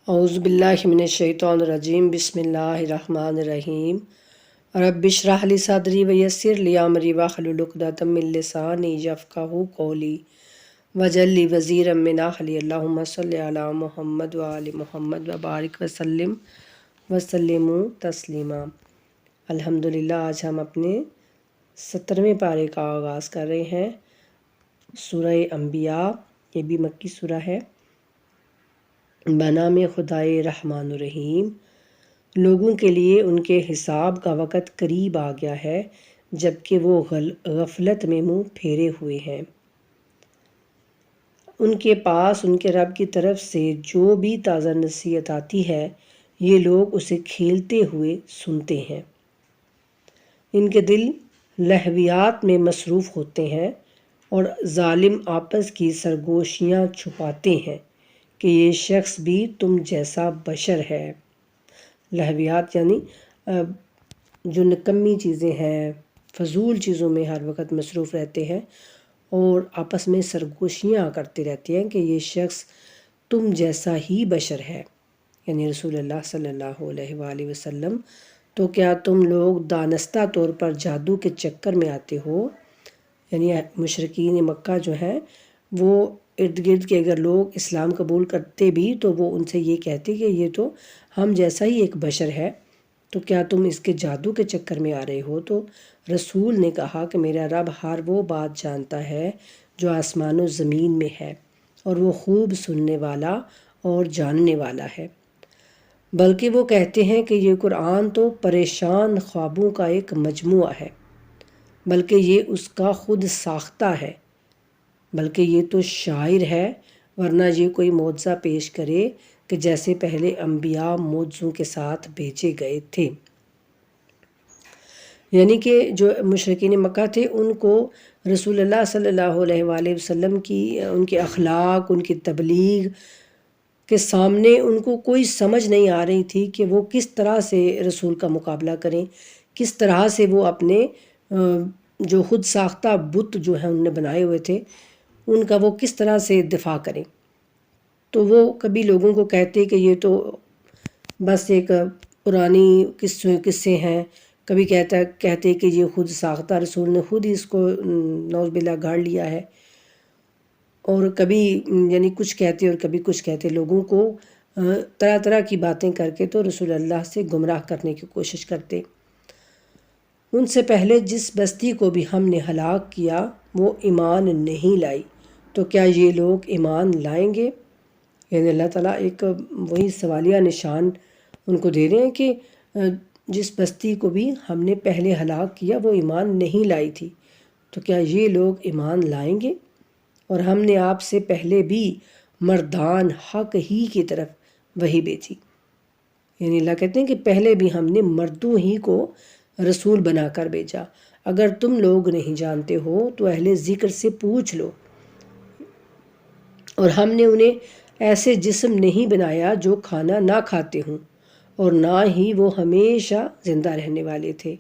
اعوذ باللہ من الشیطان الرجیم بسم اللہ الرحمن الرحیم رب اشرح لی صدری ویسر لی امری واحلل عقدۃ من لسانی یفقہوا قولی واجعل لی وزیرا من اہلی اللہم صلی علی محمد وآل محمد وبارک وسلم وسلموا تسلیما۔ الحمدللہ آج ہم اپنے 70ویں پارے کا آغاز کر رہے ہیں۔ سورہ انبیاء، یہ بھی مکی سورہ ہے۔ بنام خدائے رحمان الرحیم۔ لوگوں کے لیے ان کے حساب کا وقت قریب آ گیا ہے جبکہ وہ غفلت میں منہ پھیرے ہوئے ہیں۔ ان کے پاس ان کے رب کی طرف سے جو بھی تازہ نصیحت آتی ہے یہ لوگ اسے کھیلتے ہوئے سنتے ہیں۔ ان کے دل لہویات میں مصروف ہوتے ہیں اور ظالم آپس کی سرگوشیاں چھپاتے ہیں کہ یہ شخص بھی تم جیسا بشر ہے۔ لہویات یعنی جو نکمی چیزیں ہیں، فضول چیزوں میں ہر وقت مصروف رہتے ہیں اور آپس میں سرگوشیاں کرتے رہتے ہیں کہ یہ شخص تم جیسا ہی بشر ہے، یعنی رسول اللہ صلی اللہ علیہ وآلہ وسلم۔ تو کیا تم لوگ دانستہ طور پر جادو کے چکر میں آتے ہو؟ یعنی مشرکین مکہ جو ہیں وہ ارد گرد کے اگر لوگ اسلام قبول کرتے بھی تو وہ ان سے یہ کہتے کہ یہ تو ہم جیسا ہی ایک بشر ہے، تو کیا تم اس کے جادو کے چکر میں آ رہے ہو؟ تو رسول نے کہا کہ میرا رب ہر وہ بات جانتا ہے جو آسمان و زمین میں ہے اور وہ خوب سننے والا اور جاننے والا ہے۔ بلکہ وہ کہتے ہیں کہ یہ قرآن تو پریشان خوابوں کا ایک مجموعہ ہے، بلکہ یہ اس کا خود ساختہ ہے، بلکہ یہ تو شاعر ہے، ورنہ یہ کوئی معجزہ پیش کرے کہ جیسے پہلے انبیاء معجزوں کے ساتھ بھیجے گئے تھے۔ یعنی کہ جو مشرکین مکہ تھے ان کو رسول اللہ صلی اللہ علیہ وآلہ وسلم کی ان کے اخلاق، ان کی تبلیغ کے سامنے ان کو کوئی سمجھ نہیں آ رہی تھی کہ وہ کس طرح سے رسول کا مقابلہ کریں، کس طرح سے وہ اپنے جو خود ساختہ بت جو ہیں انہوں نے بنائے ہوئے تھے ان کا وہ کس طرح سے دفاع کریں۔ تو وہ کبھی لوگوں کو کہتے کہ یہ تو بس ایک پرانی قصے ہیں، کبھی کہتے کہ یہ خود ساختہ رسول نے خود ہی اس کو نعوذ باللہ گھاڑ لیا ہے، اور کبھی یعنی کچھ کہتے اور کبھی کچھ کہتے، لوگوں کو طرح طرح کی باتیں کر کے تو رسول اللہ سے گمراہ کرنے کی کوشش کرتے۔ ان سے پہلے جس بستی کو بھی ہم نے ہلاک کیا وہ ایمان نہیں لائی، تو کیا یہ لوگ ایمان لائیں گے؟ یعنی اللہ تعالیٰ ایک وہی سوالیہ نشان ان کو دے رہے ہیں کہ جس بستی کو بھی ہم نے پہلے ہلاک کیا وہ ایمان نہیں لائی تھی، تو کیا یہ لوگ ایمان لائیں گے؟ اور ہم نے آپ سے پہلے بھی مردان حق ہی کی طرف وحی بھیجی، یعنی اللہ کہتے ہیں کہ پہلے بھی ہم نے مردوں ہی کو رسول بنا کر بھیجا۔ اگر تم لوگ نہیں جانتے ہو تو اہل ذکر سے پوچھ لو۔ اور ہم نے انہیں ایسے جسم نہیں بنایا جو کھانا نہ کھاتے ہوں اور نہ ہی وہ ہمیشہ زندہ رہنے والے تھے۔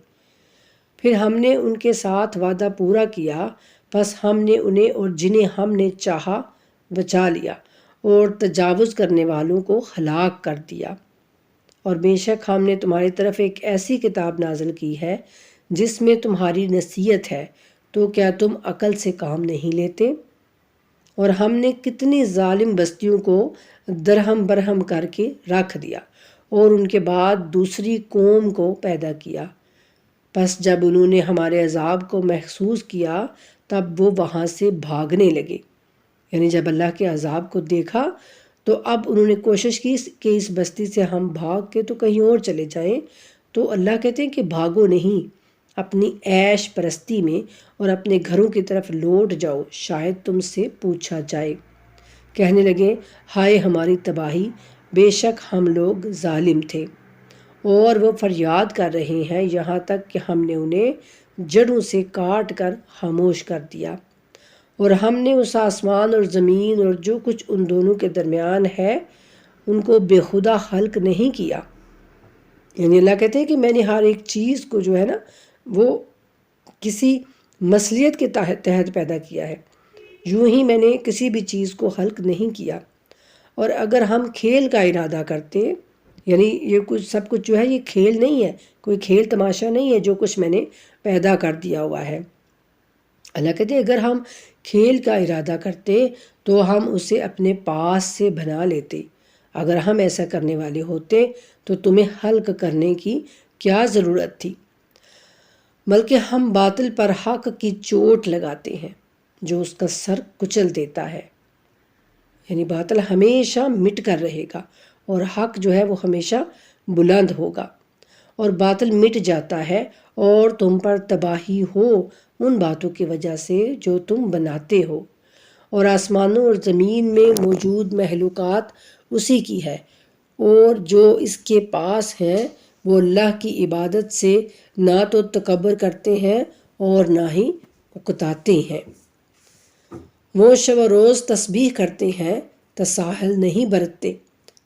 پھر ہم نے ان کے ساتھ وعدہ پورا کیا، پس ہم نے انہیں اور جنہیں ہم نے چاہا بچا لیا اور تجاوز کرنے والوں کو ہلاک کر دیا۔ اور بے شک ہم نے تمہاری طرف ایک ایسی کتاب نازل کی ہے جس میں تمہاری نصیحت ہے، تو کیا تم عقل سے کام نہیں لیتے؟ اور ہم نے کتنی ظالم بستیوں کو درہم برہم کر کے رکھ دیا اور ان کے بعد دوسری قوم کو پیدا کیا، پس جب انہوں نے ہمارے عذاب کو محسوس کیا تب وہ وہاں سے بھاگنے لگے۔ یعنی جب اللہ کے عذاب کو دیکھا تو اب انہوں نے کوشش کی کہ اس بستی سے ہم بھاگ کے تو کہیں اور چلے جائیں، تو اللہ کہتے ہیں کہ بھاگو نہیں، اپنی عیش پرستی میں اور اپنے گھروں کی طرف لوٹ جاؤ، شاید تم سے پوچھا جائے۔ کہنے لگے ہائے ہماری تباہی، بے شک ہم لوگ ظالم تھے۔ اور وہ فریاد کر رہے ہیں یہاں تک کہ ہم نے انہیں جڑوں سے کاٹ کر خاموش کر دیا، اور ہم نے اس آسمان اور زمین اور جو کچھ ان دونوں کے درمیان ہے ان کو بے خدا خلق نہیں کیا۔ یعنی اللہ کہتے ہیں کہ میں نے ہر ایک چیز کو جو ہے نا وہ کسی مصلحت کے تحت پیدا کیا ہے، یوں ہی میں نے کسی بھی چیز کو خلق نہیں کیا۔ اور اگر ہم کھیل کا ارادہ کرتے، یعنی یہ کچھ سب کچھ جو ہے یہ کھیل نہیں ہے، کوئی کھیل تماشا نہیں ہے جو کچھ میں نے پیدا کر دیا ہوا ہے۔ اللہ کہتے ہیں اگر ہم کھیل کا ارادہ کرتے تو ہم اسے اپنے پاس سے بنا لیتے۔ اگر ہم ایسا کرنے والے ہوتے تو تمہیں ہلک کرنے کی کیا ضرورت تھی؟ بلکہ ہم باطل پر حق کی چوٹ لگاتے ہیں جو اس کا سر کچل دیتا ہے۔ یعنی باطل ہمیشہ مٹ کر رہے گا اور حق جو ہے وہ ہمیشہ بلند ہوگا، اور باطل مٹ جاتا ہے اور تم پر تباہی ہو ان باتوں کی وجہ سے جو تم بناتے ہو، اور آسمانوں اور زمین میں موجود مخلوقات اسی کی ہے، اور جو اس کے پاس ہیں وہ اللہ کی عبادت سے نہ تو تکبر کرتے ہیں اور نہ ہی اکتاتے ہیں۔ وہ شب و روز تسبیح کرتے ہیں، تساہل نہیں برتتے،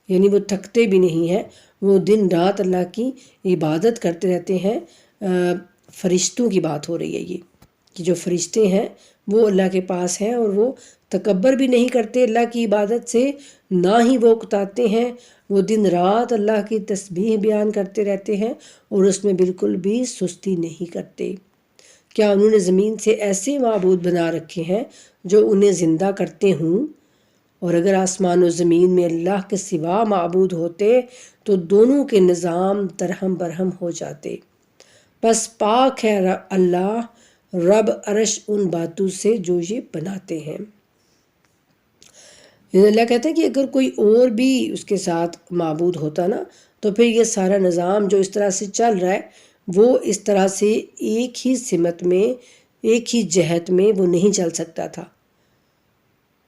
یعنی وہ تھکتے بھی نہیں ہیں، وہ دن رات اللہ کی عبادت کرتے رہتے ہیں۔ فرشتوں کی بات ہو رہی ہے یہ کہ جو فرشتے ہیں وہ اللہ کے پاس ہیں اور وہ تکبر بھی نہیں کرتے اللہ کی عبادت سے، نہ ہی وہ اکتاتے ہیں، وہ دن رات اللہ کی تسبیح بیان کرتے رہتے ہیں اور اس میں بالکل بھی سستی نہیں کرتے۔ کیا انہوں نے زمین سے ایسے معبود بنا رکھے ہیں جو انہیں زندہ کرتے ہوں؟ اور اگر آسمان و زمین میں اللہ کے سوا معبود ہوتے تو دونوں کے نظام درہم برہم ہو جاتے۔ بس پاک ہے اللہ رب عرش ان باتوں سے جو یہ بناتے ہیں۔ اللہ کہتے ہیں کہ اگر کوئی اور بھی اس کے ساتھ معبود ہوتا نا تو پھر یہ سارا نظام جو اس طرح سے چل رہا ہے وہ اس طرح سے ایک ہی سمت میں، ایک ہی جہت میں وہ نہیں چل سکتا تھا۔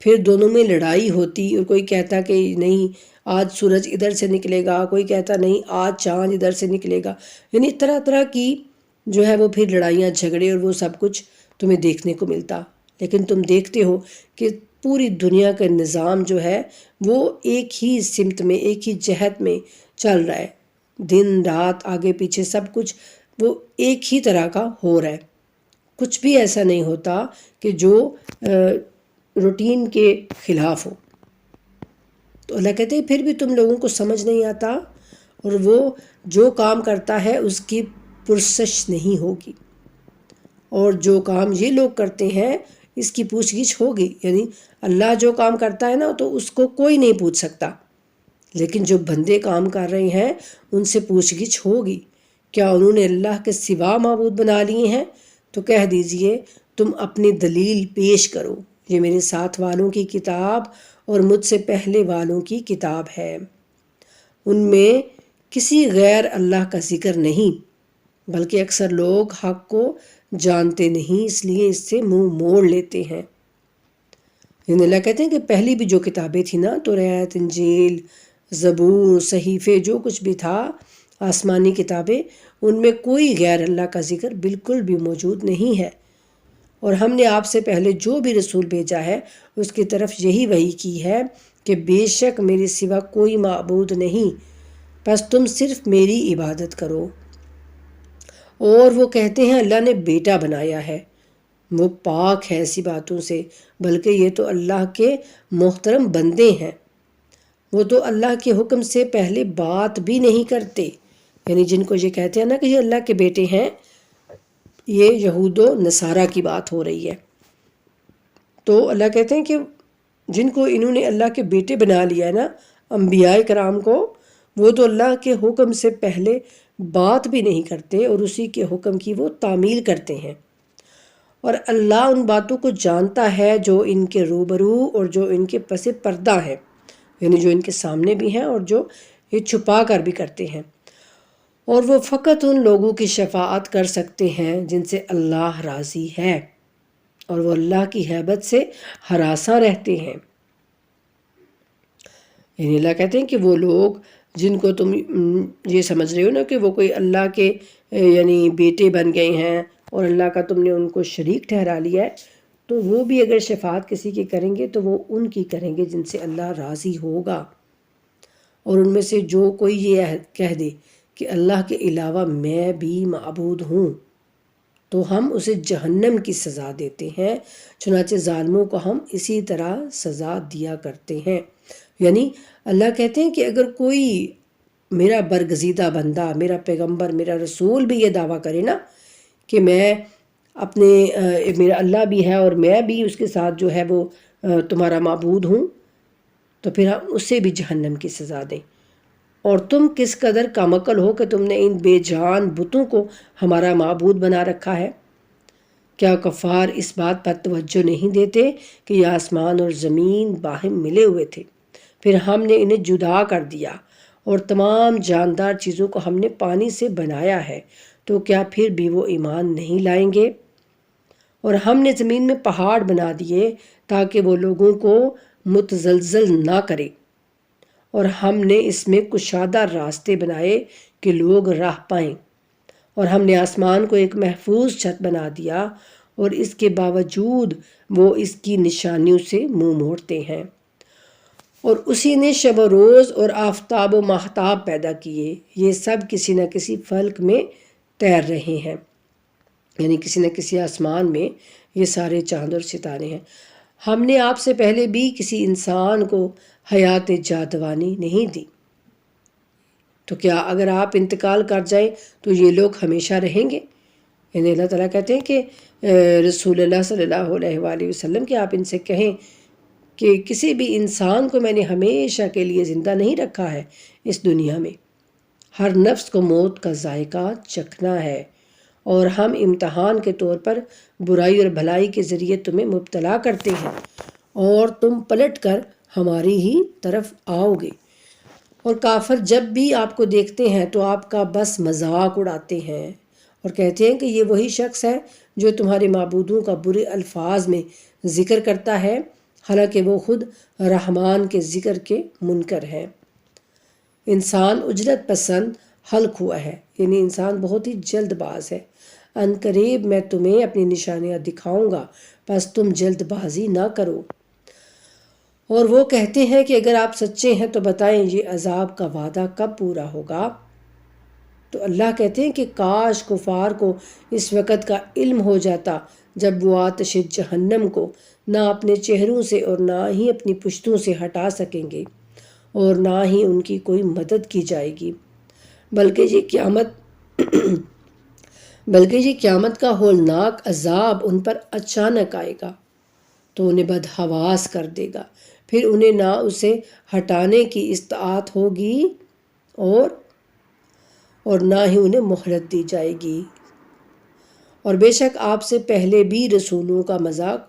پھر دونوں میں لڑائی ہوتی، اور کوئی کہتا کہ نہیں آج سورج ادھر سے نکلے گا، کوئی کہتا نہیں آج چاند ادھر سے نکلے گا، یعنی طرح طرح کی جو ہے وہ پھر لڑائیاں جھگڑے اور وہ سب کچھ تمہیں دیکھنے کو ملتا۔ لیکن تم دیکھتے ہو کہ پوری دنیا کا نظام جو ہے وہ ایک ہی سمت میں، ایک ہی جہت میں چل رہا ہے، دن رات آگے پیچھے سب کچھ وہ ایک ہی طرح کا ہو رہا ہے، کچھ بھی ایسا نہیں ہوتا کہ جو روٹین کے خلاف ہو۔ تو اللہ کہتے ہیں پھر بھی تم لوگوں کو سمجھ نہیں آتا، اور وہ جو کام کرتا ہے اس کی پرسش نہیں ہوگی، اور جو کام یہ لوگ کرتے ہیں اس کی پوچھ گچھ ہوگی۔ یعنی اللہ جو کام کرتا ہے نا تو اس کو کوئی نہیں پوچھ سکتا، لیکن جو بندے کام کر رہے ہیں ان سے پوچھ گچھ ہوگی۔ کیا انہوں نے اللہ کے سوا معبود بنا لیے ہیں؟ تو کہہ دیجئے تم اپنی دلیل پیش کرو، یہ میرے ساتھ والوں کی کتاب اور مجھ سے پہلے والوں کی کتاب ہے، ان میں کسی غیر اللہ کا ذکر نہیں، بلکہ اکثر لوگ حق کو جانتے نہیں، اس لیے اس سے منہ موڑ لیتے ہیں۔ یعنی اللہ کہتے ہیں کہ پہلی بھی جو کتابیں تھیں نا، توریت، انجیل، زبور، صحیفے، جو کچھ بھی تھا آسمانی کتابیں، ان میں کوئی غیر اللہ کا ذکر بالکل بھی موجود نہیں ہے، اور ہم نے آپ سے پہلے جو بھی رسول بھیجا ہے اس کی طرف یہی وحی کی ہے کہ بے شک میرے سوا کوئی معبود نہیں، بس تم صرف میری عبادت کرو۔ اور وہ کہتے ہیں اللہ نے بیٹا بنایا ہے، وہ پاک ہے ایسی باتوں سے، بلکہ یہ تو اللہ کے محترم بندے ہیں، وہ تو اللہ کے حکم سے پہلے بات بھی نہیں کرتے۔ یعنی جن کو یہ کہتے ہیں نا کہ یہ اللہ کے بیٹے ہیں، یہ یہود و نصارہ کی بات ہو رہی ہے۔ تو اللہ کہتے ہیں کہ جن کو انہوں نے اللہ کے بیٹے بنا لیا ہے نا، انبیاء کرام کو، وہ تو اللہ کے حکم سے پہلے بات بھی نہیں کرتے اور اسی کے حکم کی وہ تعمیل کرتے ہیں، اور اللہ ان باتوں کو جانتا ہے جو ان کے روبرو اور جو ان کے پس پردہ ہیں، یعنی جو ان کے سامنے بھی ہیں اور جو یہ چھپا کر بھی کرتے ہیں، اور وہ فقط ان لوگوں کی شفاعت کر سکتے ہیں جن سے اللہ راضی ہے، اور وہ اللہ کی ہیبت سے ہراساں رہتے ہیں۔ یعنی اللہ کہتے ہیں کہ وہ لوگ جن کو تم یہ سمجھ رہے ہو نا کہ وہ کوئی اللہ کے یعنی بیٹے بن گئے ہیں اور اللہ کا تم نے ان کو شریک ٹھہرا لیا ہے، تو وہ بھی اگر شفاعت کسی کی کریں گے تو وہ ان کی کریں گے جن سے اللہ راضی ہوگا، اور ان میں سے جو کوئی یہ کہہ دے کہ اللہ کے علاوہ میں بھی معبود ہوں تو ہم اسے جہنم کی سزا دیتے ہیں، چنانچہ ظالموں کو ہم اسی طرح سزا دیا کرتے ہیں۔ یعنی اللہ کہتے ہیں کہ اگر کوئی میرا برگزیدہ بندہ، میرا پیغمبر، میرا رسول بھی یہ دعویٰ کرے نا کہ میں اپنے میرا اللہ بھی ہے اور میں بھی اس کے ساتھ جو ہے وہ تمہارا معبود ہوں، تو پھر ہم اسے بھی جہنم کی سزا دیں۔ اور تم کس قدر کامعقل ہو کہ تم نے ان بے جان بتوں کو ہمارا معبود بنا رکھا ہے۔ کیا کفار اس بات پر توجہ نہیں دیتے کہ یہ آسمان اور زمین باہم ملے ہوئے تھے، پھر ہم نے انہیں جدا کر دیا، اور تمام جاندار چیزوں کو ہم نے پانی سے بنایا ہے، تو کیا پھر بھی وہ ایمان نہیں لائیں گے؟ اور ہم نے زمین میں پہاڑ بنا دیے تاکہ وہ لوگوں کو متزلزل نہ کرے، اور ہم نے اس میں کشادہ راستے بنائے کہ لوگ راہ پائیں، اور ہم نے آسمان کو ایک محفوظ چھت بنا دیا، اور اس کے باوجود وہ اس کی نشانیوں سے منہ موڑتے ہیں۔ اور اسی نے شب و روز اور آفتاب و ماہتاب پیدا کیے، یہ سب کسی نہ کسی فلک میں تیر رہے ہیں، یعنی کسی نہ کسی آسمان میں یہ سارے چاند اور ستارے ہیں۔ ہم نے آپ سے پہلے بھی کسی انسان کو حیات جاودانی نہیں دی، تو کیا اگر آپ انتقال کر جائیں تو یہ لوگ ہمیشہ رہیں گے؟ یعنی اللہ تعالیٰ کہتے ہیں کہ رسول اللہ صلی اللہ علیہ وآلہ وسلم کہ آپ ان سے کہیں کہ کسی بھی انسان کو میں نے ہمیشہ کے لیے زندہ نہیں رکھا ہے اس دنیا میں، ہر نفس کو موت کا ذائقہ چکھنا ہے، اور ہم امتحان کے طور پر برائی اور بھلائی کے ذریعے تمہیں مبتلا کرتے ہیں، اور تم پلٹ کر ہماری ہی طرف آؤ گے۔ اور کافر جب بھی آپ کو دیکھتے ہیں تو آپ کا بس مذاق اڑاتے ہیں اور کہتے ہیں کہ یہ وہی شخص ہے جو تمہارے معبودوں کا برے الفاظ میں ذکر کرتا ہے، حالانکہ وہ خود رحمان کے ذکر کے منکر ہے۔ انسان اجرت پسند حلق ہوا ہے، یعنی انسان بہت ہی جلد باز ہے۔ ان قریب میں تمہیں اپنی نشانیاں دکھاؤں گا، بس تم جلد بازی نہ کرو۔ اور وہ کہتے ہیں کہ اگر آپ سچے ہیں تو بتائیں یہ عذاب کا وعدہ کب پورا ہوگا؟ تو اللہ کہتے ہیں کہ کاش کفار کو اس وقت کا علم ہو جاتا جب وہ آتش جہنم کو نہ اپنے چہروں سے اور نہ ہی اپنی پشتوں سے ہٹا سکیں گے، اور نہ ہی ان کی کوئی مدد کی جائے گی، بلکہ یہ قیامت کا ہولناک عذاب ان پر اچانک آئے گا تو انہیں بدحواس کر دے گا، پھر انہیں نہ اسے ہٹانے کی استطاعت ہوگی اور نہ ہی انہیں مہلت دی جائے گی۔ اور بے شک آپ سے پہلے بھی رسولوں کا مذاق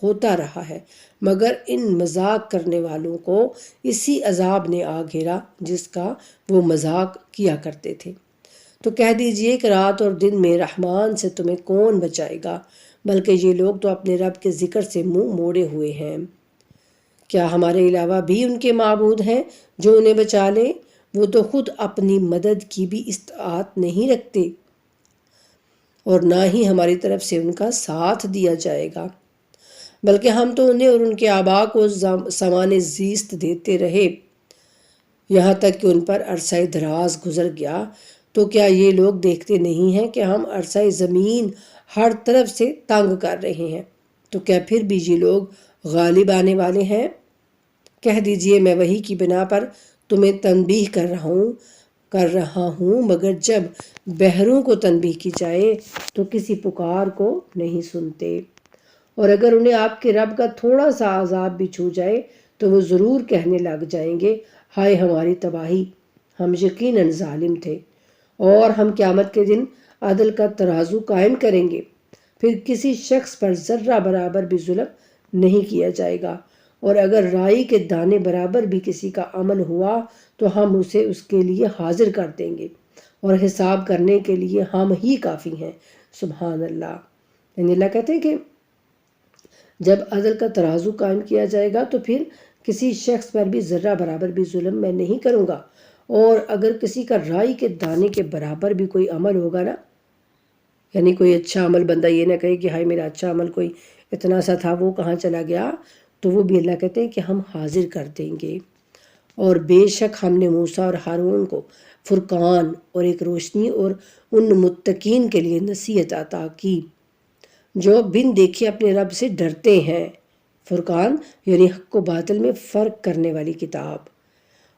ہوتا رہا ہے، مگر ان مذاق کرنے والوں کو اسی عذاب نے آ گھیرا جس کا وہ مذاق کیا کرتے تھے۔ تو کہہ دیجئے کہ رات اور دن میں رحمان سے تمہیں کون بچائے گا، بلکہ یہ لوگ تو اپنے رب کے ذکر سے منہ موڑے ہوئے ہیں۔ کیا ہمارے علاوہ بھی ان کے معبود ہیں جو انہیں بچا لیں؟ وہ تو خود اپنی مدد کی بھی استطاعت نہیں رکھتے، اور نہ ہی ہماری طرف سے ان کا ساتھ دیا جائے گا، بلکہ ہم تو انہیں اور ان کے آباء کو سامان زیست دیتے رہے یہاں تک کہ ان پر عرصہ دراز گزر گیا۔ تو کیا یہ لوگ دیکھتے نہیں ہیں کہ ہم عرصہ زمین ہر طرف سے تنگ کر رہے ہیں؟ تو کیا پھر بھی یہ لوگ غالب آنے والے ہیں؟ کہہ دیجئے میں وحی کی بنا پر تمہیں تنبیہ کر رہا ہوں، مگر جب بہروں کو تنبیہ کی جائے تو کسی پکار کو نہیں سنتے، اور اگر انہیں آپ کے رب کا تھوڑا سا عذاب بھی چھو جائے تو وہ ضرور کہنے لگ جائیں گے، ہائے ہماری تباہی، ہم یقیناً ظالم تھے۔ اور ہم قیامت کے دن عدل کا ترازو قائم کریں گے، پھر کسی شخص پر ذرہ برابر بھی ظلم نہیں کیا جائے گا، اور اگر رائی کے دانے برابر بھی کسی کا عمل ہوا تو ہم اسے اس کے لیے حاضر کر دیں گے، اور حساب کرنے کے لیے ہم ہی کافی ہیں۔ سبحان اللہ۔ یعنی اللہ کہتے ہیں کہ جب عدل کا ترازو قائم کیا جائے گا تو پھر کسی شخص پر بھی ذرہ برابر بھی ظلم میں نہیں کروں گا، اور اگر کسی کا رائی کے دانے کے برابر بھی کوئی عمل ہوگا نا، یعنی کوئی اچھا عمل، بندہ یہ نہ کہے کہ ہائے میرا اچھا عمل کوئی اتنا سا تھا وہ کہاں چلا گیا، تو وہ بھی اللہ کہتے ہیں کہ ہم حاضر کر دیں گے۔ اور بے شک ہم نے موسیٰ اور ہارون کو فرقان اور ایک روشنی اور ان متقین کے لیے نصیحت عطا کی جو بن دیکھے اپنے رب سے ڈرتے ہیں، فرقان یعنی حق و باطل میں فرق کرنے والی کتاب،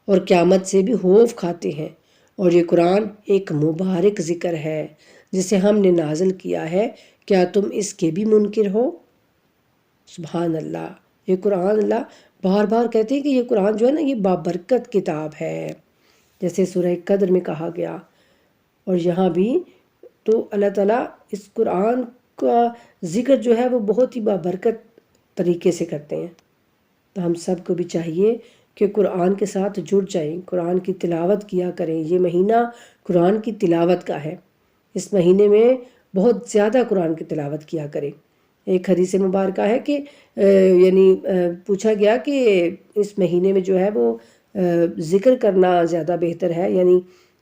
اور قیامت سے بھی خوف کھاتے ہیں۔ اور یہ قرآن ایک مبارک ذکر ہے جسے ہم نے نازل کیا ہے، کیا تم اس کے بھی منکر ہو؟ سبحان اللہ، یہ قرآن اللہ بار بار کہتے ہیں کہ یہ قرآن جو ہے نا یہ بابرکت کتاب ہے، جیسے سورہ قدر میں کہا گیا، اور یہاں بھی تو اللہ تعالیٰ اس قرآن کا ذکر جو ہے وہ بہت ہی بابرکت طریقے سے کرتے ہیں۔ تو ہم سب کو بھی چاہیے کہ قرآن کے ساتھ جڑ جائیں، قرآن کی تلاوت کیا کریں۔ یہ مہینہ قرآن کی تلاوت کا ہے، اس مہینے میں بہت زیادہ قرآن کی تلاوت کیا کریں۔ ایک حدیث مبارکہ ہے کہ پوچھا گیا کہ اس مہینے میں جو ہے وہ ذکر کرنا زیادہ بہتر ہے، یعنی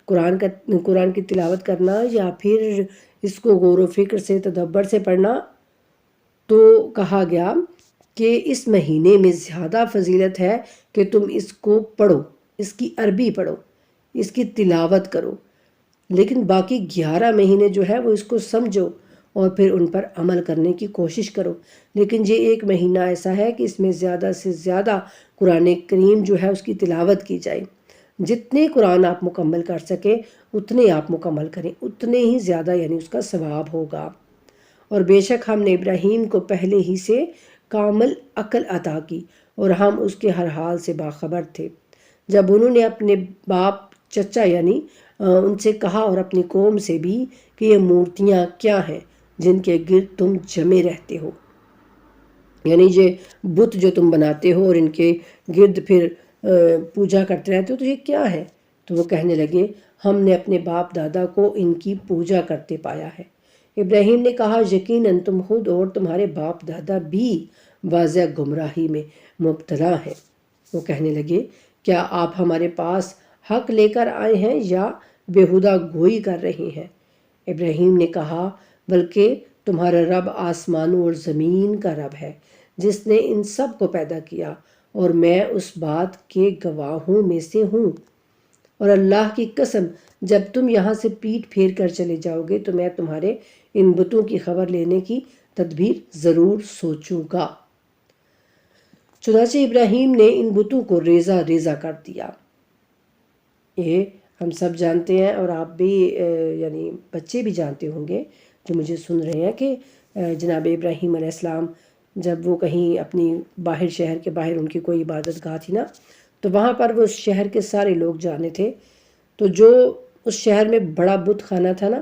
قرآن کی تلاوت کرنا یا پھر اس کو غور و فکر سے تدبر سے پڑھنا؟ تو کہا گیا کہ اس مہینے میں زیادہ فضیلت ہے کہ تم اس کو پڑھو، اس کی عربی پڑھو، اس کی تلاوت کرو، لیکن باقی 11 مہینے جو ہے وہ اس کو سمجھو اور پھر ان پر عمل کرنے کی کوشش کرو۔ لیکن یہ ایک مہینہ ایسا ہے کہ اس میں زیادہ سے زیادہ قرآن کریم جو ہے اس کی تلاوت کی جائے۔ جتنے قرآن آپ مکمل کر سکیں اتنے آپ مکمل کریں، اتنے ہی زیادہ یعنی اس کا ثواب ہوگا۔ اور بے شک ہم نے ابراہیم کو پہلے ہی سے کامل عقل عطا کی اور ہم اس کے ہر حال سے باخبر تھے۔ جب انہوں نے اپنے باپ چچا یعنی ان سے کہا اور اپنی قوم سے بھی کہ یہ مورتیاں کیا ہیں جن کے گرد تم جمے رہتے ہو، یعنی یہ بت جو تم بناتے ہو اور ان کے گرد پھر پوجا کرتے رہتے ہو، تو یہ کیا ہے؟ تو وہ کہنے لگے ہم نے اپنے باپ دادا کو ان کی پوجا کرتے پایا ہے۔ ابراہیم نے کہا یقیناً تم خود اور تمہارے باپ دادا بھی واضح گمراہی میں مبتلا ہیں۔ وہ کہنے لگے کیا آپ ہمارے پاس حق لے کر آئے ہیں یا بیہودہ گوئی کر رہے ہیں؟ ابراہیم نے کہا بلکہ تمہارا رب آسمانوں اور زمین کا رب ہے جس نے ان سب کو پیدا کیا، اور میں اس بات کے گواہوں میں سے ہوں۔ اور اللہ کی قسم جب تم یہاں سے پیٹ پھیر کر چلے جاؤ گے تو میں تمہارے ان بتوں کی خبر لینے کی تدبیر ضرور سوچوں گا۔ چنانچہ ابراہیم نے ان بتوں کو ریزہ ریزہ کر دیا۔ یہ ہم سب جانتے ہیں اور آپ بھی یعنی بچے بھی جانتے ہوں گے جو مجھے سن رہے ہیں کہ جناب ابراہیم علیہ السلام جب وہ کہیں اپنی باہر شہر کے باہر ان کی کوئی عبادت گاہ تھی نا، تو وہاں پر وہ اس شہر کے سارے لوگ جانے تھے، تو جو اس شہر میں بڑا بت خانہ تھا نا،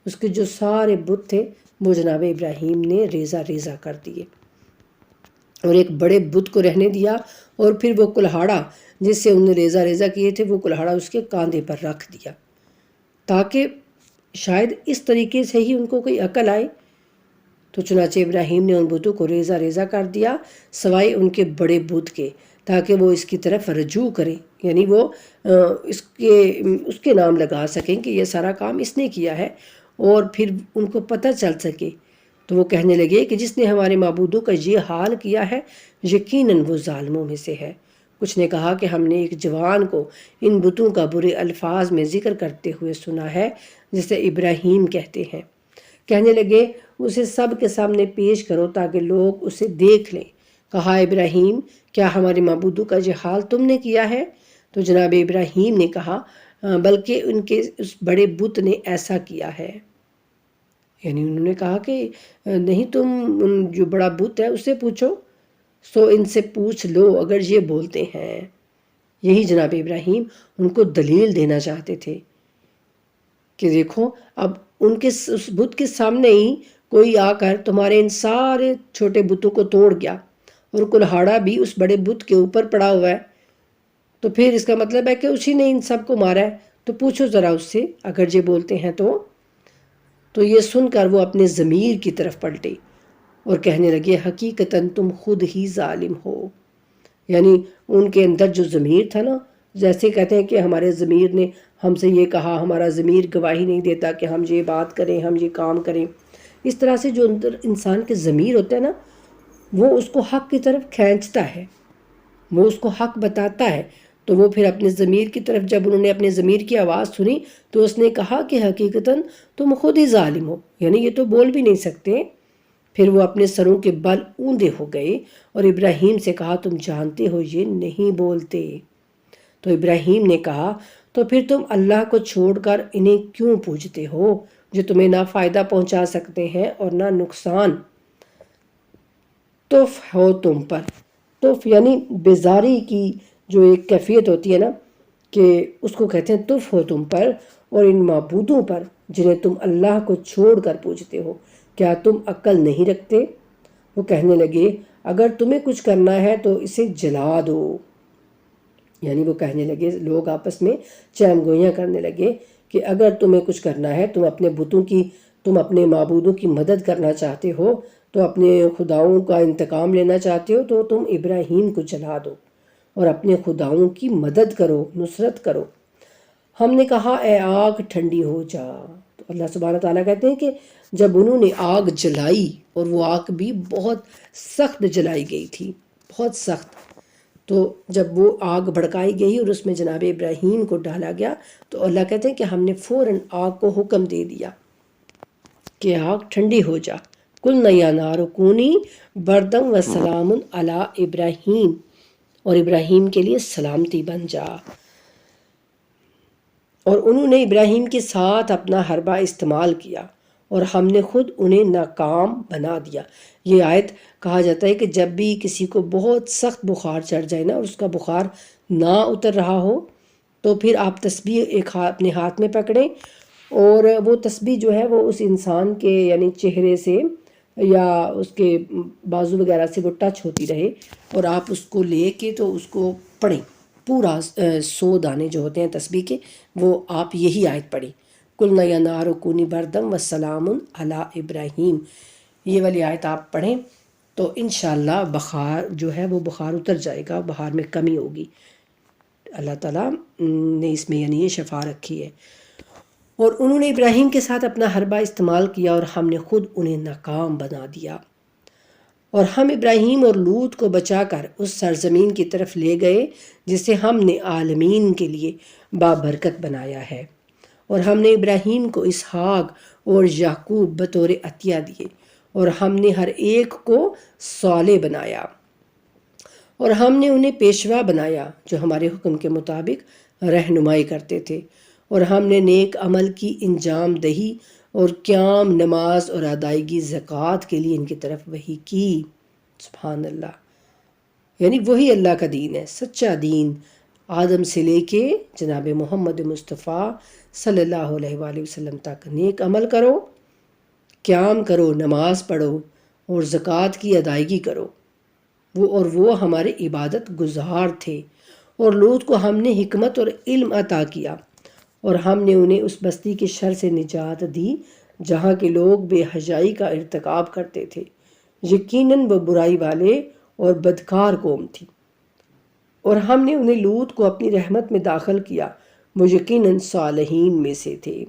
اس کے جو سارے بت تھے وہ جناب ابراہیم نے ریزہ ریزہ کر دیے، اور ایک بڑے بت کو رہنے دیا، اور پھر وہ کلہاڑا جس سے انہوں نے ریزہ ریزہ کیے تھے وہ کلہاڑا اس کے کاندھے پر رکھ دیا تاکہ شاید اس طریقے سے ہی ان کو کوئی عقل آئے۔ تو چنانچہ ابراہیم نے ان بتوں کو ریزہ ریزہ کر دیا سوائے ان کے بڑے بت کے، تاکہ وہ اس کی طرف رجوع کریں، یعنی وہ اس کے نام لگا سکیں کہ یہ سارا کام اس نے کیا ہے، اور پھر ان کو پتہ چل سکے۔ تو وہ کہنے لگے کہ جس نے ہمارے معبودوں کا یہ حال کیا ہے یقیناً وہ ظالموں میں سے ہے۔ کچھ نے کہا کہ ہم نے ایک جوان کو ان بتوں کا برے الفاظ میں ذکر کرتے ہوئے سنا ہے جسے ابراہیم کہتے ہیں۔ کہنے لگے اسے سب کے سامنے پیش کرو تاکہ لوگ اسے دیکھ لیں۔ کہا ابراہیم کیا ہمارے معبودوں کا یہ حال تم نے کیا ہے؟ تو جناب ابراہیم نے کہا بلکہ ان کے اس بڑے بت نے ایسا کیا ہے، یعنی انہوں نے کہا کہ نہیں، تم جو بڑا بت ہے اس سے پوچھو، سو ان سے پوچھ لو اگر یہ بولتے ہیں۔ یہی جناب ابراہیم ان کو دلیل دینا چاہتے تھے کہ دیکھو اب ان کے اس بت کے سامنے ہی کوئی آ کر تمہارے ان سارے چھوٹے بتوں کو توڑ گیا، اور کلہاڑا بھی اس بڑے بت کے اوپر پڑا ہوا ہے، تو پھر اس کا مطلب ہے کہ اسی نے ان سب کو مارا ہے، تو پوچھو ذرا اس سے اگر یہ بولتے ہیں تو یہ سن کر وہ اپنے ضمیر کی طرف پلٹے اور کہنے لگے حقیقتاً تم خود ہی ظالم ہو۔ یعنی ان کے اندر جو ضمیر تھا نا، جیسے کہتے ہیں کہ ہمارے ضمیر نے ہم سے یہ کہا، ہمارا ضمیر گواہی نہیں دیتا کہ ہم یہ بات کریں، ہم یہ کام کریں، اس طرح سے جو اندر انسان کے ضمیر ہوتا ہے نا وہ اس کو حق کی طرف کھینچتا ہے، وہ اس کو حق بتاتا ہے، تو وہ پھر اپنے ضمیر کی طرف جب انہوں نے اپنے ضمیر کی آواز سنی تو اس نے کہا کہ حقیقتاً تم خود ہی ظالم ہو، یعنی یہ تو بول بھی نہیں سکتے، پھر وہ اپنے سروں کے بل اوندے ہو گئے اور ابراہیم سے کہا تم جانتے ہو یہ نہیں بولتے۔ تو ابراہیم نے کہا تو پھر تم اللہ کو چھوڑ کر انہیں کیوں پوجتے ہو جو تمہیں نہ فائدہ پہنچا سکتے ہیں اور نہ نقصان؟ تف ہو تم پر، تف یعنی بیزاری کی جو ایک کیفیت ہوتی ہے نا، کہ اس کو کہتے ہیں تف ہو تم پر اور ان معبودوں پر جنہیں تم اللہ کو چھوڑ کر پوجتے ہو، کیا تم عقل نہیں رکھتے؟ وہ کہنے لگے اگر تمہیں کچھ کرنا ہے تو اسے جلا دو۔ یعنی وہ کہنے لگے، لوگ آپس میں چیم گوئیاں کرنے لگے کہ اگر تمہیں کچھ کرنا ہے، تم اپنے معبودوں کی مدد کرنا چاہتے ہو، تو اپنے خداؤں کا انتقام لینا چاہتے ہو تو تم ابراہیم کو جلا دو اور اپنے خداؤں کی مدد کرو، نصرت کرو۔ ہم نے کہا اے آگ ٹھنڈی ہو جا۔ تو اللہ سبحانہ تعالیٰ کہتے ہیں کہ جب انہوں نے آگ جلائی، اور وہ آگ بھی بہت سخت جلائی گئی تھی، بہت سخت، تو جب وہ آگ بھڑکائی گئی اور اس میں جناب ابراہیم کو ڈالا گیا تو اللہ کہتے ہیں کہ ہم نے فوراً آگ کو حکم دے دیا کہ آگ ٹھنڈی ہو جا۔ قُلْنَا يَا نَارُ كُونِي بَرْدًا وَسَلَامٌ عَلَىٰ ابراہیم، اور ابراہیم کے لیے سلامتی بن جا۔ اور انہوں نے ابراہیم کے ساتھ اپنا حربہ استعمال کیا اور ہم نے خود انہیں ناکام بنا دیا۔ یہ آیت کہا جاتا ہے کہ جب بھی کسی کو بہت سخت بخار چڑھ جائے نا اور اس کا بخار نہ اتر رہا ہو، تو پھر آپ تسبیح اپنے ہاتھ میں پکڑیں، اور وہ تسبیح جو ہے وہ اس انسان کے یعنی چہرے سے یا اس کے بازو وغیرہ سے وہ ٹچ ہوتی رہے، اور آپ اس کو لے کے تو اس کو پڑھیں، پورا 100 دانے جو ہوتے ہیں تسبیح کے، وہ آپ یہی آیت پڑھیں، قُلْنَا يَا نَارُ كُونِي بَرْدًا وَسَلَامٌ عَلَىٰ ابراہیم۔ یہ والی آیت آپ پڑھیں تو انشاءاللہ بخار جو ہے وہ بخار اتر جائے گا، بخار میں کمی ہوگی۔ اللہ تعالیٰ نے اس میں یعنی یہ شفا رکھی ہے۔ اور انہوں نے ابراہیم کے ساتھ اپنا حربہ استعمال کیا اور ہم نے خود انہیں ناکام بنا دیا۔ اور ہم ابراہیم اور لوط کو بچا کر اس سرزمین کی طرف لے گئے جسے ہم نے عالمین کے لیے بابرکت بنایا ہے، اور ہم نے ابراہیم کو اسحاق اور یعقوب بطور عطیہ دیے، اور ہم نے ہر ایک کو صالح بنایا، اور ہم نے انہیں پیشوا بنایا جو ہمارے حکم کے مطابق رہنمائی کرتے تھے، اور ہم نے نیک عمل کی انجام دہی اور قیام، نماز اور ادائیگی زکوٰۃ کے لیے ان کی طرف وحی کی۔ سبحان اللہ، یعنی وہی اللہ کا دین ہے، سچا دین، آدم سے لے کے جناب محمد مصطفیٰ صلی اللہ علیہ وآلہ وسلم تک۔ نیک عمل کرو، قیام کرو، نماز پڑھو اور زکوٰۃ کی ادائیگی کرو، وہ ہمارے عبادت گزار تھے۔ اور لوط کو ہم نے حکمت اور علم عطا کیا، اور ہم نے انہیں اس بستی کے شر سے نجات دی جہاں کے لوگ بے حیائی کا ارتکاب کرتے تھے، یقیناً وہ برائی والے اور بدکار قوم تھی۔ اور ہم نے انہیں لوط کو اپنی رحمت میں داخل کیا، وہ یقیناً صالحین میں سے تھے۔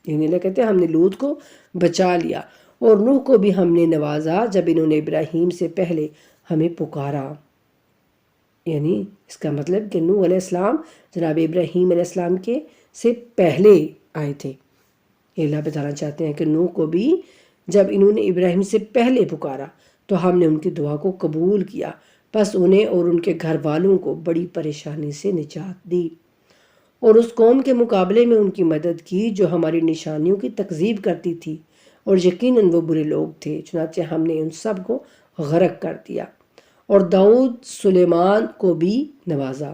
یعنی اللہ کہتے ہیں ہم نے لوط کو بچا لیا، اور نوح کو بھی ہم نے نوازا جب انہوں نے ابراہیم سے پہلے ہمیں پکارا۔ یعنی اس کا مطلب کہ نوح علیہ السلام جناب ابراہیم علیہ السلام کے سے پہلے آئے تھے۔ یہ اللہ بتانا چاہتے ہیں کہ نوح کو بھی جب انہوں نے ابراہیم سے پہلے پکارا تو ہم نے ان کی دعا کو قبول کیا، پس انہیں اور ان کے گھر والوں کو بڑی پریشانی سے نجات دی، اور اس قوم کے مقابلے میں ان کی مدد کی جو ہماری نشانیوں کی تکذیب کرتی تھی، اور یقیناً وہ برے لوگ تھے، چنانچہ ہم نے ان سب کو غرق کر دیا۔ اور داؤد سلیمان کو بھی نوازا،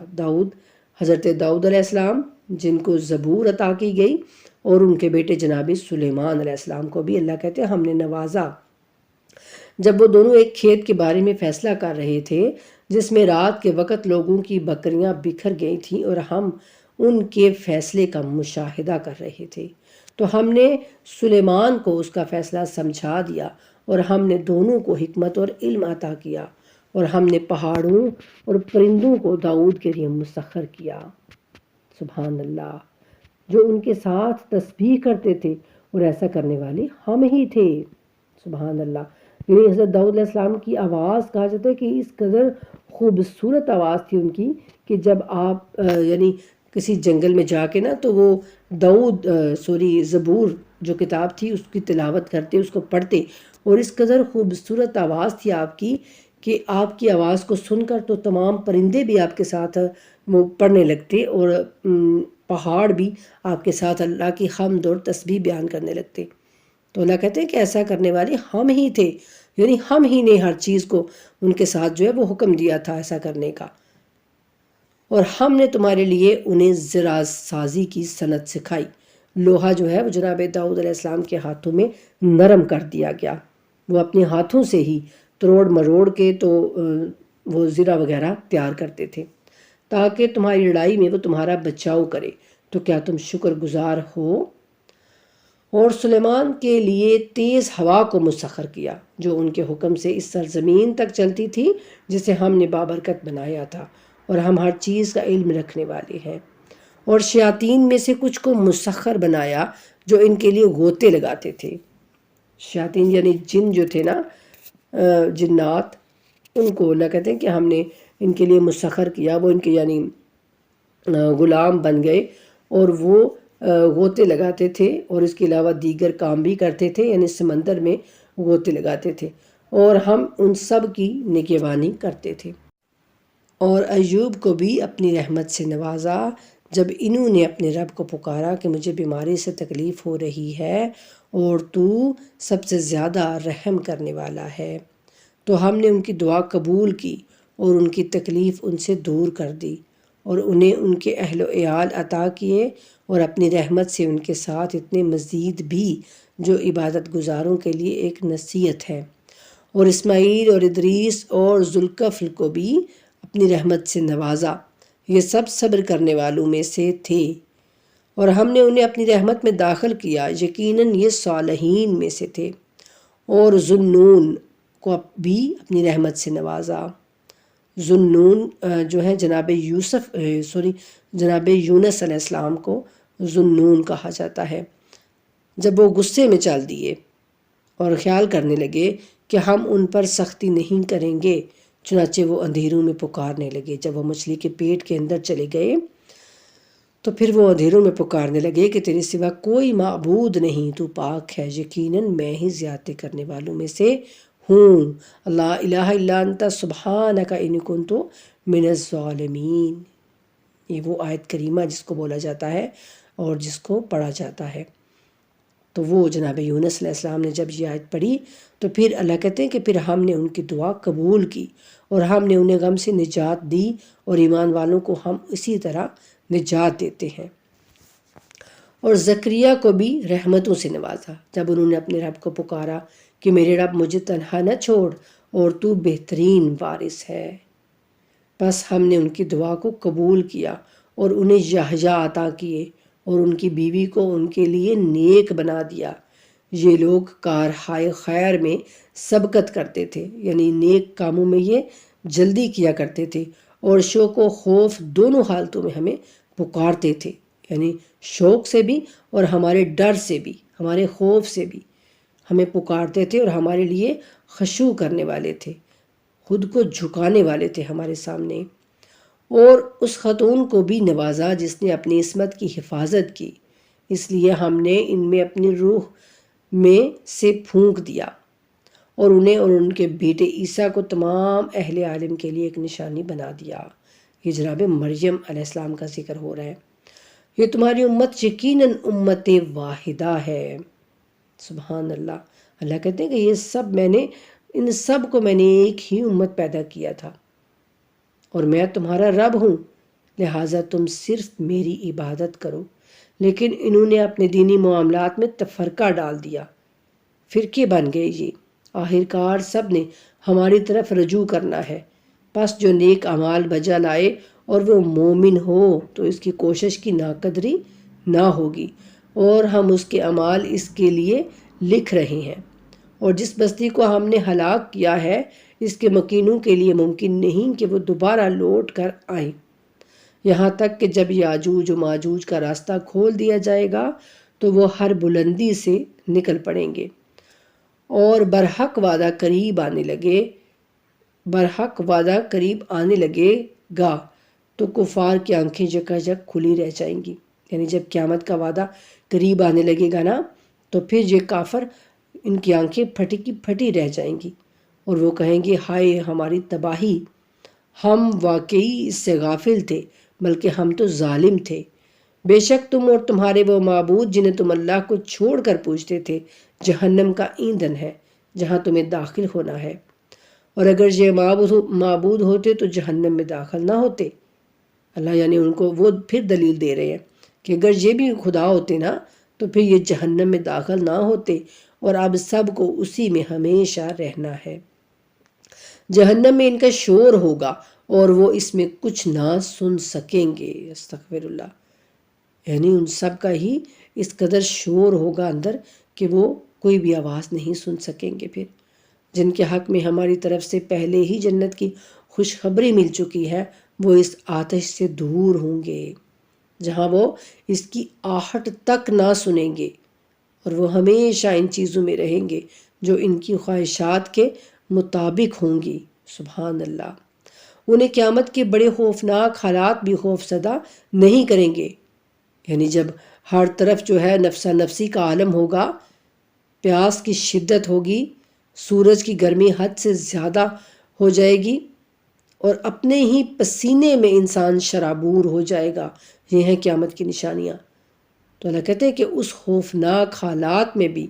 حضرت داؤد علیہ السلام جن کو زبور عطا کی گئی، اور ان کے بیٹے جناب سلیمان علیہ السلام کو بھی اللہ کہتے ہیں ہم نے نوازا۔ جب وہ دونوں ایک کھیت کے بارے میں فیصلہ کر رہے تھے جس میں رات کے وقت لوگوں کی بکریاں بکھر گئی تھیں اور ہم ان کے فیصلے کا مشاہدہ کر رہے تھے، تو ہم نے سلیمان کو اس کا فیصلہ سمجھا دیا، اور ہم نے دونوں کو حکمت اور علم عطا کیا، اور ہم نے پہاڑوں اور پرندوں کو داؤد کے لیے مسخر کیا۔ سبحان اللہ، جو ان کے ساتھ تسبیح کرتے تھے، اور ایسا کرنے والے ہم ہی تھے۔ سبحان اللہ، یعنی حضرت داؤد علیہ السلام کی آواز کہا جاتا ہے کہ اس قدر خوبصورت آواز تھی ان کی کہ جب آپ یعنی کسی جنگل میں جا کے نا تو وہ زبور جو کتاب تھی اس کی تلاوت کرتے، اس کو پڑھتے، اور اس قدر خوبصورت آواز تھی آپ کی کہ آپ کی آواز کو سن کر تو تمام پرندے بھی آپ کے ساتھ وہ پڑھنے لگتے، اور پہاڑ بھی آپ کے ساتھ اللہ کی حمد اور تسبیح بیان کرنے لگتے۔ تو اللہ کہتے ہیں کہ ایسا کرنے والے ہم ہی تھے، یعنی ہم ہی نے ہر چیز کو ان کے ساتھ جو ہے وہ حکم دیا تھا ایسا کرنے کا، اور ہم نے تمہارے لیے انہیں زرا سازی کی صنعت سکھائی۔ لوہا جو ہے وہ جناب داؤد علیہ السلام کے ہاتھوں میں نرم کر دیا گیا، وہ اپنے ہاتھوں سے ہی تروڑ مروڑ کے تو وہ زرہ وغیرہ تیار کرتے تھے تاکہ تمہاری لڑائی میں وہ تمہارا بچاؤ کرے، تو کیا تم شکر گزار ہو؟ اور سلیمان کے لیے تیز ہوا کو مسخر کیا جو ان کے حکم سے اس سرزمین تک چلتی تھی جسے ہم نے بابرکت بنایا تھا، اور ہم ہر چیز کا علم رکھنے والے ہیں۔ اور شیاطین میں سے کچھ کو مسخر بنایا جو ان کے لیے غوطے لگاتے تھے۔ شیاطین یعنی جن جو تھے نا، جنات، ان کو اللہ کہتے ہیں کہ ہم نے ان کے لیے مسخر کیا، وہ ان کے یعنی غلام بن گئے، اور وہ غوطے لگاتے تھے، اور اس کے علاوہ دیگر کام بھی کرتے تھے، یعنی سمندر میں غوطے لگاتے تھے، اور ہم ان سب کی نگہبانی کرتے تھے۔ اور ایوب کو بھی اپنی رحمت سے نوازا جب انہوں نے اپنے رب کو پکارا کہ مجھے بیماری سے تکلیف ہو رہی ہے اور تو سب سے زیادہ رحم کرنے والا ہے، تو ہم نے ان کی دعا قبول کی اور ان کی تکلیف ان سے دور کر دی، اور انہیں ان کے اہل و عیال عطا کیے، اور اپنی رحمت سے ان کے ساتھ اتنے مزید بھی جو عبادت گزاروں کے لیے ایک نصیحت ہے۔ اور اسماعیل اور ادریس اور ذوالکفل کو بھی اپنی رحمت سے نوازا، یہ سب صبر کرنے والوں میں سے تھے، اور ہم نے انہیں اپنی رحمت میں داخل کیا، یقیناً یہ صالحین میں سے تھے۔ اور ذوالنون کو بھی اپنی رحمت سے نوازا۔ ذوالنون جو ہے جناب یونس علیہ السلام کو ذوالنون کہا جاتا ہے۔ جب وہ غصے میں چل دیے اور خیال کرنے لگے کہ ہم ان پر سختی نہیں کریں گے، چنانچہ وہ اندھیروں میں پکارنے لگے۔ جب وہ مچھلی کے پیٹ کے اندر چلے گئے تو پھر وہ اندھیروں میں پکارنے لگے کہ تیرے سوا کوئی معبود نہیں، تو پاک ہے، یقیناً میں ہی زیادتی کرنے والوں میں سے ہوں۔ لا الہ الا انت سبحانک انی کنت من الظالمین، یہ وہ آیت کریمہ جس کو بولا جاتا ہے اور جس کو پڑھا جاتا ہے۔ تو وہ جناب یونس علیہ السلام نے جب یہ آیت پڑھی تو پھر اللہ کہتے ہیں کہ پھر ہم نے ان کی دعا قبول کی، اور ہم نے انہیں غم سے نجات دی، اور ایمان والوں کو ہم اسی طرح نجات دیتے ہیں۔ اور زکریا کو بھی رحمتوں سے نوازا جب انہوں نے اپنے رب کو پکارا کہ میرے رب مجھے تنہا نہ چھوڑ، اور تو بہترین وارث ہے۔ بس ہم نے ان کی دعا کو قبول کیا اور انہیں یحییٰ عطا کیے، اور ان کی بیوی کو ان کے لیے نیک بنا دیا۔ یہ لوگ کارہائے خیر میں سبقت کرتے تھے، یعنی نیک کاموں میں یہ جلدی کیا کرتے تھے، اور شوق و خوف دونوں حالتوں میں ہمیں پکارتے تھے، یعنی شوق سے بھی اور ہمارے ڈر سے بھی، ہمارے خوف سے بھی ہمیں پکارتے تھے، اور ہمارے لیے خشوع کرنے والے تھے، خود کو جھکانے والے تھے ہمارے سامنے۔ اور اس خاتون کو بھی نوازا جس نے اپنی عصمت کی حفاظت کی، اس لیے ہم نے ان میں اپنی روح میں سے پھونک دیا، اور انہیں اور ان کے بیٹے عیسیٰ کو تمام اہل عالم کے لیے ایک نشانی بنا دیا۔ یہ جناب مریم علیہ السلام کا ذکر ہو رہا ہے۔ یہ تمہاری امت یقیناً امت واحدہ ہے۔ سبحان اللہ۔ اللہ کہتے ہیں کہ یہ سب ان سب کو میں نے ایک ہی امت پیدا کیا تھا، اور میں تمہارا رب ہوں، لہٰذا تم صرف میری عبادت کرو۔ لیکن انہوں نے اپنے دینی معاملات میں تفرقہ ڈال دیا، فرقے بن گئے یہ۔ آخرکار سب نے ہماری طرف رجوع کرنا ہے، پس جو نیک اعمال بجا لائے اور وہ مومن ہو تو اس کی کوشش کی ناقدری نہ ہوگی، اور ہم اس کے اعمال اس کے لیے لکھ رہے ہیں۔ اور جس بستی کو ہم نے ہلاک کیا ہے، اس کے مکینوں کے لیے ممکن نہیں کہ وہ دوبارہ لوٹ کر آئیں، یہاں تک کہ جب یاجوج و ماجوج کا راستہ کھول دیا جائے گا تو وہ ہر بلندی سے نکل پڑیں گے، اور برحق وعدہ قریب آنے لگے گا تو کفار کی آنکھیں جکاجک کھلی رہ جائیں گی۔ یعنی جب قیامت کا وعدہ قریب آنے لگے گا نا، تو پھر یہ کافر ان کی آنکھیں پھٹی کی پھٹی رہ جائیں گی اور وہ کہیں گے ہائے ہماری تباہی، ہم واقعی اس سے غافل تھے، بلکہ ہم تو ظالم تھے۔ بے شک تم اور تمہارے وہ معبود جنہیں تم اللہ کو چھوڑ کر پوجتے تھے جہنم کا ایندھن ہے جہاں تمہیں داخل ہونا ہے، اور اگر یہ معبود ہوتے تو جہنم میں داخل نہ ہوتے۔ اللہ یعنی ان کو وہ پھر دلیل دے رہے ہیں کہ اگر یہ بھی خدا ہوتے نا تو پھر یہ جہنم میں داخل نہ ہوتے، اور اب سب کو اسی میں ہمیشہ رہنا ہے۔ جہنم میں ان کا شور ہوگا اور وہ اس میں کچھ نہ سن سکیں گے۔ استغفر اللہ، یعنی ان سب کا ہی اس قدر شور ہوگا اندر کہ وہ کوئی بھی آواز نہیں سن سکیں گے۔ پھر جن کے حق میں ہماری طرف سے پہلے ہی جنت کی خوشخبری مل چکی ہے وہ اس آتش سے دور ہوں گے جہاں وہ اس کی آہٹ تک نہ سنیں گے، اور وہ ہمیشہ ان چیزوں میں رہیں گے جو ان کی خواہشات کے مطابق ہوں گی۔ سبحان اللہ۔ انہیں قیامت کے بڑے خوفناک حالات بھی خوف زدہ نہیں کریں گے، یعنی جب ہر طرف جو ہے نفسا نفسی کا عالم ہوگا، پیاس کی شدت ہوگی، سورج کی گرمی حد سے زیادہ ہو جائے گی، اور اپنے ہی پسینے میں انسان شرابور ہو جائے گا۔ یہ ہیں قیامت کی نشانیاں۔ تو اللہ کہتے ہیں کہ اس خوفناک حالات میں بھی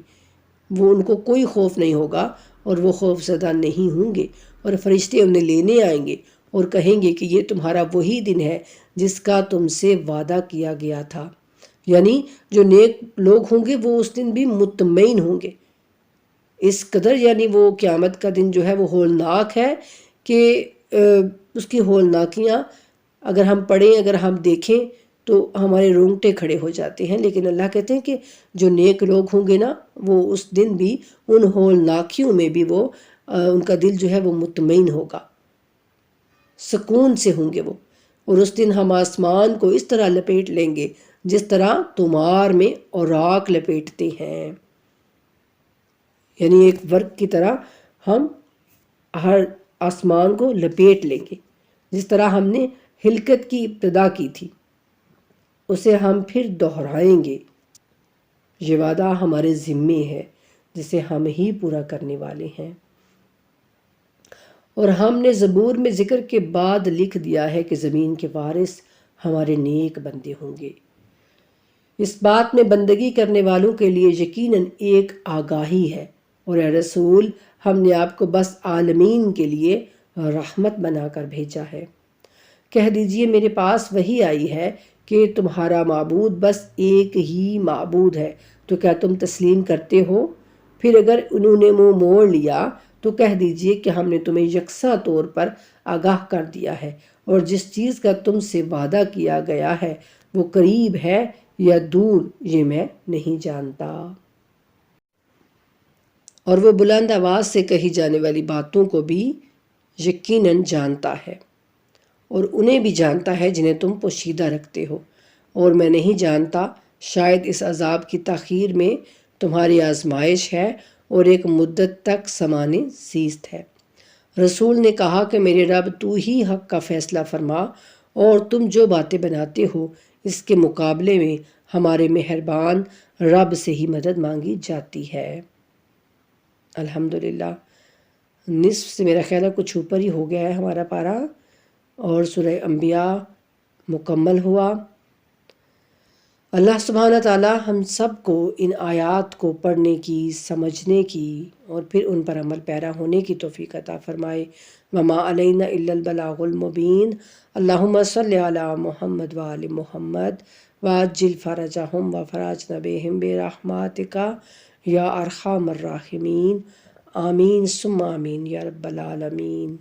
وہ ان کو کوئی خوف نہیں ہوگا اور وہ خوف زدہ نہیں ہوں گے، اور فرشتے انہیں لینے آئیں گے اور کہیں گے کہ یہ تمہارا وہی دن ہے جس کا تم سے وعدہ کیا گیا تھا۔ یعنی جو نیک لوگ ہوں گے وہ اس دن بھی مطمئن ہوں گے اس قدر، یعنی وہ قیامت کا دن جو ہے وہ ہولناک ہے کہ اس کی ہولناکیاں اگر ہم پڑھیں، اگر ہم دیکھیں تو ہمارے رونگٹے کھڑے ہو جاتے ہیں۔ لیکن اللہ کہتے ہیں کہ جو نیک لوگ ہوں گے نا وہ اس دن بھی ان ہولناکیوں میں بھی وہ ان کا دل جو ہے وہ مطمئن ہوگا، سکون سے ہوں گے وہ، اور اس دن ہم آسمان کو اس طرح لپیٹ لیں گے جس طرح تمار میں اوراق لپیٹتے ہیں، یعنی ایک ورق کی طرح ہم ہر آسمان کو لپیٹ لیں گے، جس طرح ہم نے ہلکت کی ابتدا کی تھی اسے ہم پھر دہرائیں گے۔ یہ وعدہ ہمارے ذمے ہے جسے ہم ہی پورا کرنے والے ہیں، اور ہم نے زبور میں ذکر کے بعد لکھ دیا ہے کہ زمین کے وارث ہمارے نیک بندے ہوں گے۔ اس بات میں بندگی کرنے والوں کے لیے یقیناً ایک آگاہی ہے، اور اے رسول ہم نے آپ کو بس عالمین کے لیے رحمت بنا کر بھیجا ہے۔ کہہ دیجئے میرے پاس وحی آئی ہے کہ تمہارا معبود بس ایک ہی معبود ہے، تو کیا تم تسلیم کرتے ہو؟ پھر اگر انہوں نے منہ موڑ لیا تو کہہ دیجئے کہ ہم نے تمہیں یکساں طور پر آگاہ کر دیا ہے، اور جس چیز کا تم سے وعدہ کیا گیا ہے وہ قریب ہے یا دور یہ میں نہیں جانتا۔ اور وہ بلند آواز سے کہی جانے والی باتوں کو بھی یقیناً جانتا ہے، اور انہیں بھی جانتا ہے جنہیں تم پوشیدہ رکھتے ہو، اور میں نہیں جانتا، شاید اس عذاب کی تاخیر میں تمہاری آزمائش ہے اور ایک مدت تک سمانے زیست ہے۔ رسول نے کہا کہ میرے رب تو ہی حق کا فیصلہ فرما، اور تم جو باتیں بناتے ہو اس کے مقابلے میں ہمارے مہربان رب سے ہی مدد مانگی جاتی ہے۔ الحمدللہ نصف سے میرا خیال ہے کچھ اوپر ہی ہو گیا ہے ہمارا پارہ، اور سورہ انبیاء مکمل ہوا۔ اللہ سبحانہ تعالی ہم سب کو ان آیات کو پڑھنے کی، سمجھنے کی اور پھر ان پر عمل پیرا ہونے کی توفیق عطا فرمائے۔ وما علینا الا البلاغ المبین۔ اللہم صلی علی محمد وآل محمد وعجل فرجہم وفرجنا بہم برحمتک یا ارحم الراحمین۔ آمین ثم آمین یا رب العالمین۔